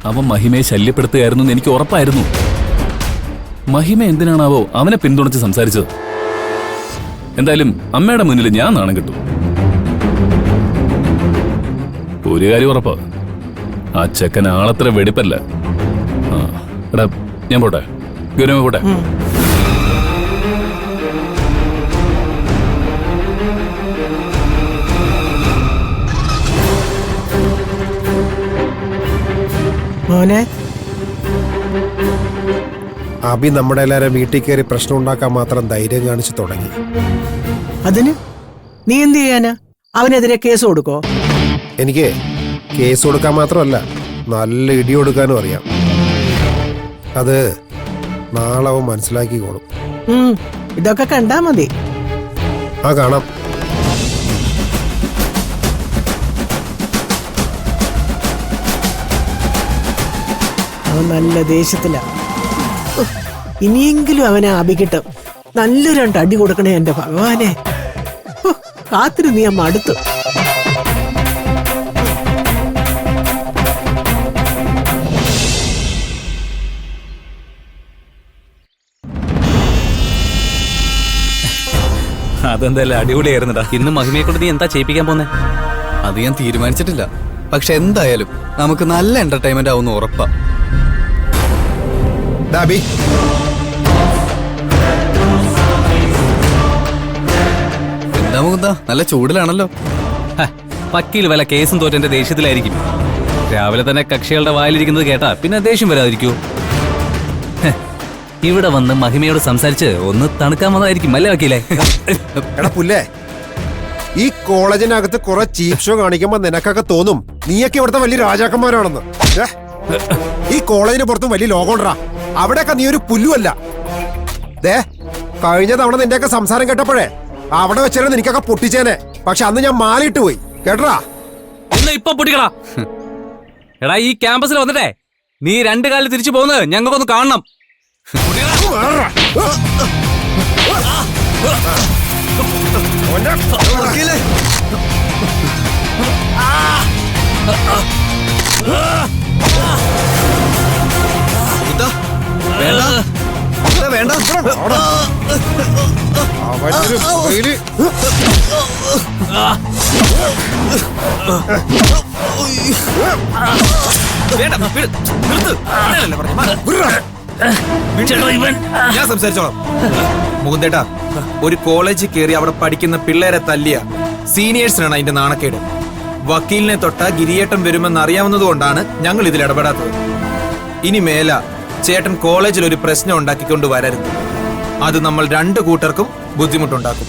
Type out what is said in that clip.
അവൻ മഹിമയെ ശല്യപ്പെടുത്തുകയായിരുന്നു എനിക്ക് ഉറപ്പായിരുന്നു. മഹിമ എന്തിനാണാവോ അവനെ പിന്തുണച്ച് സംസാരിച്ചത്? എന്തായാലും അമ്മയുടെ മുന്നിൽ ഞാൻ നാണം കിട്ടും. ഒരു കാര്യം ഉറപ്പാ, ആ ചെക്കൻ ആളത്ര വെടിപ്പല്ല. എടാ ഞാൻ പോട്ടെ, ഗൗരവ പോട്ടെ. മോനെ, അബി നമ്മുടെ എല്ലാവരും വീട്ടിൽ കയറി പ്രശ്നം ഉണ്ടാക്കാൻ മാത്രം ധൈര്യം കാണിച്ചു തുടങ്ങി. അതിന് നീ എന്ത് ചെയ്യാനാ? അവനെതിരെ കേസ് കൊടുക്കോ? എനിക്ക് കേസ് കൊടുക്കാൻ മാത്രമല്ല, നല്ല ഇടി കൊടുക്കാനും അറിയാം. അത് നാളെ അവൻ മനസ്സിലാക്കിക്കോളും. ഇതൊക്കെ കണ്ടാ മതി. ആ കാണാം. അവൻ നല്ല ദേഷ്യത്തിലാ. ഇനിയെങ്കിലും അവനെ അഭികിട്ടും. നല്ല രണ്ട് അടി കൊടുക്കണേ എന്റെ ഭഗവാനെ. കാത്തിരുന്ന് ഞാൻ മടുത്തു. അതെന്തായാലും അടിപൊളിയായിരുന്നടാ. ഇന്ന് മഹിമയെ കൊണ്ട് നീ എന്താ ചെയ്യിപ്പിക്കാൻ പോന്നെ? അത് ഞാൻ തീരുമാനിച്ചിട്ടില്ല. പക്ഷെ എന്തായാലും നമുക്ക് നല്ല എന്റർടൈൻമെന്റ് ആവുന്ന ഉറപ്പാ. അബി, എന്താ മുകുന്ദ, നല്ല ചൂടിലാണല്ലോ. വക്കീൽ വല്ല കേസും തോറ്റെന്റെ ദേഷ്യത്തിലായിരിക്കും. രാവിലെ തന്നെ കക്ഷികളുടെ വായിലിരിക്കുന്നത് കേട്ടാ പിന്നെ ദേഷ്യം വരാതിരിക്കൂ. ഇവിടെ വന്ന് മഹിമയോട് സംസാരിച്ച് ഒന്ന് തണുക്കാൻ വന്നതായിരിക്കും അല്ലേ വക്കീലെ? എടാ പുല്ലേ, ഈ കോളേജിനകത്ത് കുറെ ചീപ്പ് ഷോ കാണിക്കുമ്പോ നിനക്കൊക്കെ തോന്നും നീയൊക്കെ ഇവിടുത്തെ വലിയ രാജാക്കന്മാരാണെന്ന്. ഈ കോളേജിന് പുറത്തും വലിയ ലോകമുണ്ടാ. അവിടെയൊക്കെ നീ ഒരു പുല്ലുമല്ല. ദേ, കഴിഞ്ഞ തവണ നിന്റെയൊക്കെ സംസാരം കേട്ടപ്പോഴേ അവിടെ വെച്ചാലും നിനക്കൊക്കെ പൊട്ടിച്ചേനെ. പക്ഷെ അന്ന് ഞാൻ മാലിട്ട് പോയി, കേട്ടറാ. ഇപ്പൊ പൊട്ടിക്കടാ. എടാ, ഈ ക്യാമ്പസിൽ വന്നിട്ടേ നീ രണ്ടു കാലിൽ തിരിച്ചു പോകുന്നത് ഞങ്ങൾക്കൊന്ന് കാണണം. വേണ്ട. ഞാൻ സംസാരിച്ചോളാം. മുകുന്ദേട്ടാ, ഒരു കോളേജിൽ കയറി അവിടെ പഠിക്കുന്ന പിള്ളേരെ തല്ലിയ സീനിയേഴ്സിനാണ് അതിന്റെ നാണക്കേട്. വക്കീലിനെ തൊട്ട ഗിരിയേട്ടൻ വരുമെന്ന് അറിയാവുന്നതുകൊണ്ടാണ് ഞങ്ങൾ ഇതിൽ ഇടപെടാത്തത്. ഇനി മേല ചേട്ടൻ കോളേജിൽ ഒരു പ്രശ്നം ഉണ്ടാക്കിക്കൊണ്ട് വരരുത്. അത് നമ്മൾ രണ്ടു കൂട്ടർക്കും ബുദ്ധിമുട്ടുണ്ടാക്കും.